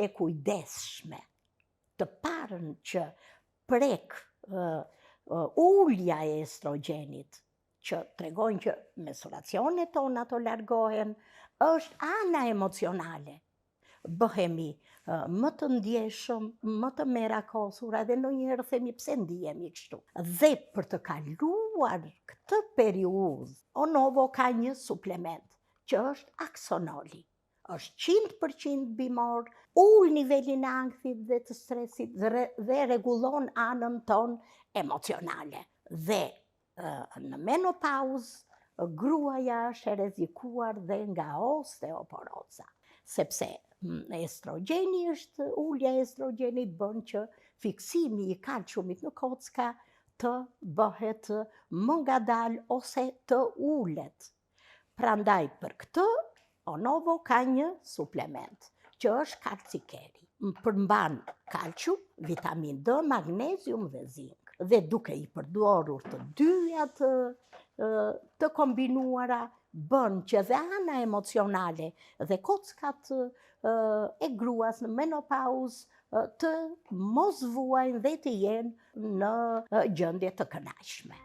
e kujdesshme, të parën që prek ulja e estrogjenit, që tregojnë që menstruacionet tona të largohen, është ana emocionale. Bëhemi më të ndjeshëm, më të merakosura dhe ndonjëherë themi pse ndihemi kështu. Dhe për të kaluar këtë periudhë, Onovo ka një suplement që është aksonoli. Është 100% bimor, ul nivelin e ankthit dhe të stresit dhe rregullon anën tonë emocionale. Dhe në menopauzë gruaja është e rrezikuar dhe nga osteoporoza, sepse estrogeni ulja e estrogenit bën që fiksimi i kalciumit në kocka të bëhet më ngadalë ose të ulet. Prandaj për këtë Onovo ka një suplement që është kalcikeri. Përmban kalcium, vitamin D, magnezium dhe zink. Dhe duke i përdorur të dyja të kombinuara, bën që dhe ana emocionale dhe kockat e gruas në menopauzë të mos vuajnë dhe të jenë në gjendje të kënaqshme.